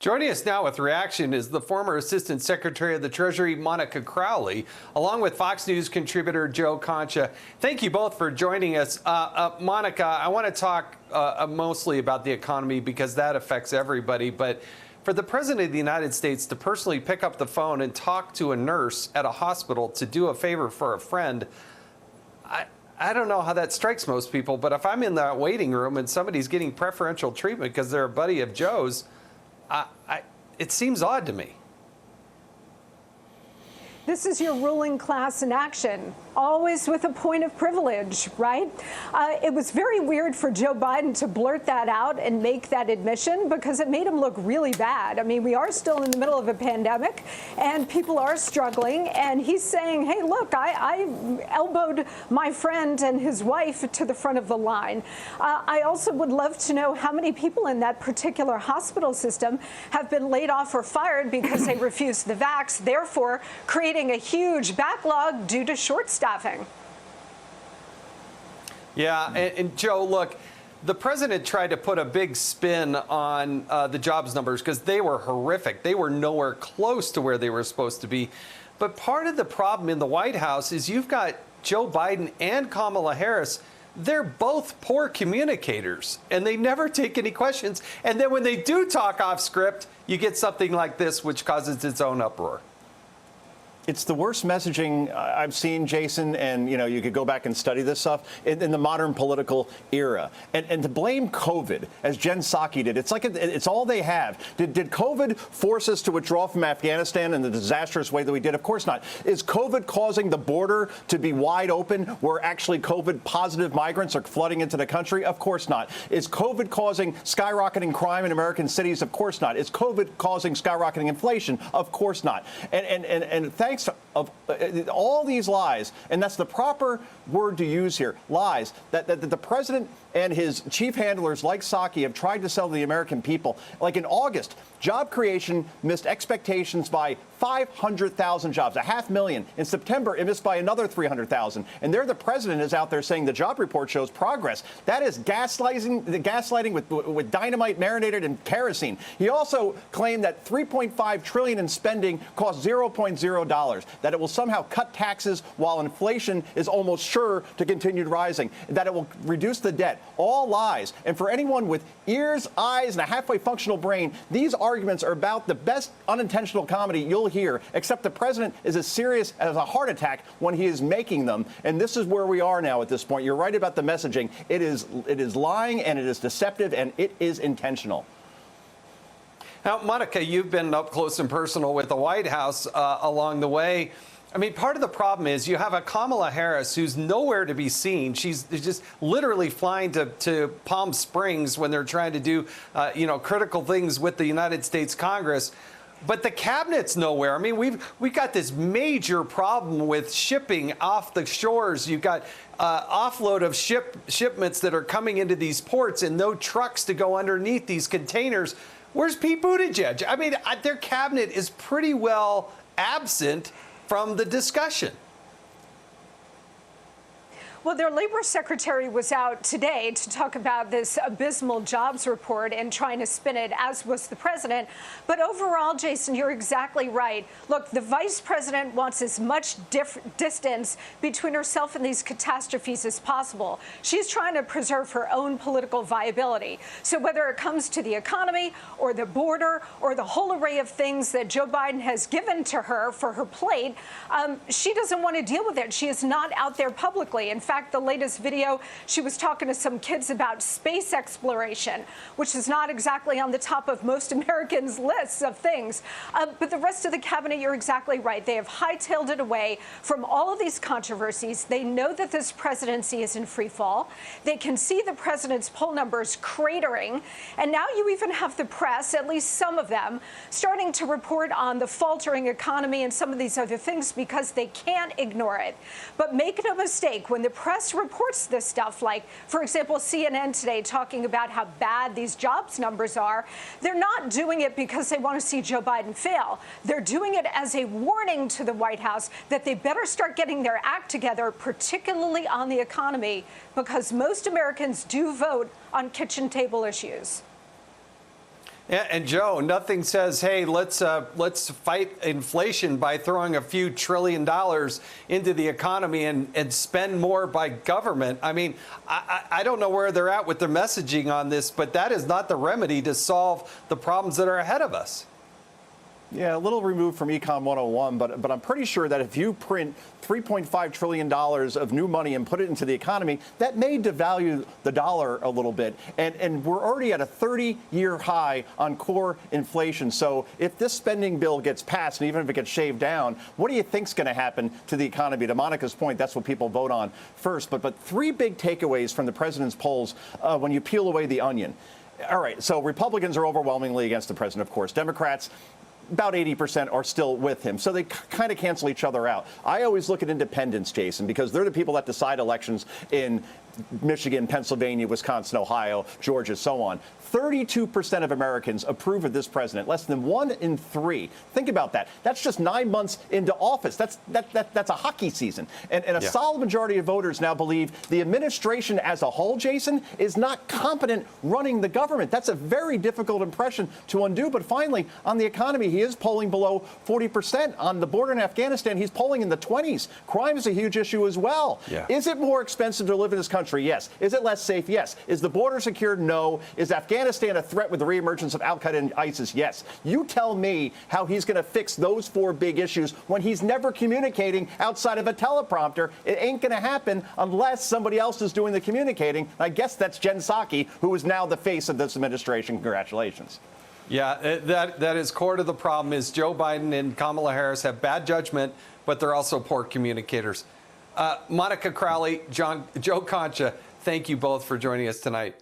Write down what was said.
Joining us now with reaction is the former Assistant Secretary of the Treasury, Monica Crowley, along with Fox News contributor Joe Concha. Thank you both for joining us. Monica, I want to talk mostly about the economy because that affects everybody. But for the President of the United States to personally pick up the phone and talk to a nurse at a hospital to do a favor for a friend, I don't know how that strikes most people. But if I'm in that waiting room and somebody's getting preferential treatment because they're a buddy of Joe's, it seems odd to me. This is your ruling class in action, always with a point of privilege, right? It was very weird for Joe Biden to blurt that out and make that admission because it made him look really bad. I mean, we are still in the middle of a pandemic and people are struggling. And he's saying, hey, look, I elbowed my friend and his wife to the front of the line. I also would love to know how many people in that particular hospital system have been laid off or fired because they refused the vax, therefore creating a huge backlog due to short staffing. Yeah, and Joe, look, the president tried to put a big spin on the jobs numbers because they were horrific. They were nowhere close to where they were supposed to be. But part of the problem in the White House is you've got Joe Biden and Kamala Harris. They're both poor communicators, and they never take any questions. And then when they do talk off script, you get something like this, which causes its own uproar. It's the worst messaging I've seen, Jason, and you could go back and study this stuff in the modern political era. And to blame COVID, as Jen Psaki did, it's like it's all they have. Did COVID force us to withdraw from Afghanistan in the disastrous way that we did? Of course not. Is COVID causing the border to be wide open where actually COVID positive migrants are flooding into the country? Of course not. Is COVID causing skyrocketing crime in American cities? Of course not. Is COVID causing skyrocketing inflation? Of course not. And thanks of all these lies, and that's the proper word to use here, lies, that the president and his chief handlers like Psaki have tried to sell to the American people. Like in August, job creation missed expectations by 500,000 jobs, 500,000. In September, it missed by another 300,000. And there the president is out there saying the job report shows progress. That is gaslighting with dynamite marinated in kerosene. He also claimed that $3.5 trillion in spending cost $0.0, that it will somehow cut taxes while inflation is almost sure to continue rising, that it will reduce the debt. All lies. And for anyone with ears, eyes, and a halfway functional brain, these arguments are about the best unintentional comedy you'll hear, except the president is as serious as a heart attack when he is making them. And this is where we are now at this point. You're right about the messaging. It is lying, and it is deceptive, and it is intentional. Now, Monica, you've been up close and personal with the White House along the way. I mean, part of the problem is you have a Kamala Harris who's nowhere to be seen. She's just literally flying to Palm Springs when they're trying to do, critical things with the United States Congress. But the cabinet's nowhere. I mean, we've got this major problem with shipping off the shores. You've got offload of shipments that are coming into these ports and no trucks to go underneath these containers. Where's Pete Buttigieg? I mean, their cabinet is pretty well absent from the discussion. Well, their labor secretary was out today to talk about this abysmal jobs report and trying to spin it, as was the president. But overall, Jason, you're exactly right. Look, the vice president wants as much distance between herself and these catastrophes as possible. She's trying to preserve her own political viability. So whether it comes to the economy or the border or the whole array of things that Joe Biden has given to her for her plate, she doesn't want to deal with it. She is not out there publicly. In fact, the latest video, she was talking to some kids about space exploration, which is not exactly on the top of most Americans' lists of things. But the rest of the cabinet, you're exactly right. They have hightailed it away from all of these controversies. They know that this presidency is in free fall. They can see the president's poll numbers cratering. And now you even have the press, at least some of them, starting to report on the faltering economy and some of these other things because they can't ignore it. But make no mistake, when the press reports this stuff, like, for example, CNN today talking about how bad these jobs numbers are, they're not doing it because they want to see Joe Biden fail. They're doing it as a warning to the White House that they better start getting their act together, particularly on the economy, because most Americans do vote on kitchen table issues. Yeah, and Joe, nothing says, hey, let's fight inflation by throwing a few $1 trillion into the economy and spend more by government. I mean, I don't know where they're at with their messaging on this, but that is not the remedy to solve the problems that are ahead of us. Yeah, a little removed from Econ 101, but I'm pretty sure that if you print $3.5 trillion of new money and put it into the economy, that may devalue the dollar a little bit. And we're already at a 30-year high on core inflation. So if this spending bill gets passed, and even if it gets shaved down, what do you think's going to happen to the economy? To Monica's point, that's what people vote on first. But three big takeaways from the president's polls when you peel away the onion. All right, so Republicans are overwhelmingly against the president, of course. Democrats, about 80% are still with him. So they kind of cancel each other out. I always look at independents, Jason, because they're the people that decide elections in Michigan, Pennsylvania, Wisconsin, Ohio, Georgia, so on. 32% of Americans approve of this president, less than 1 in 3. Think about that. That's just 9 months into office. That's a hockey season. And a solid majority of voters now believe the administration as a whole, Jason, is not competent running the government. That's a very difficult impression to undo. But finally, on the economy, he is polling below 40%. On the border in Afghanistan, he's polling in the 20s. Crime is a huge issue as well. Yeah. Is it more expensive to live in this country? Yes. Is it less safe? Yes. Is the border secure? No. Is Afghanistan a threat with the reemergence of Al-Qaeda and ISIS? Yes. You tell me how he's going to fix those 4 big issues when he's never communicating outside of a teleprompter. It ain't going to happen unless somebody else is doing the communicating. I guess that's Jen Psaki, who is now the face of this administration. Congratulations. Yeah, that is core to the problem is Joe Biden and Kamala Harris have bad judgment, but they're also poor communicators. Monica Crowley, Joe Concha, thank you both for joining us tonight.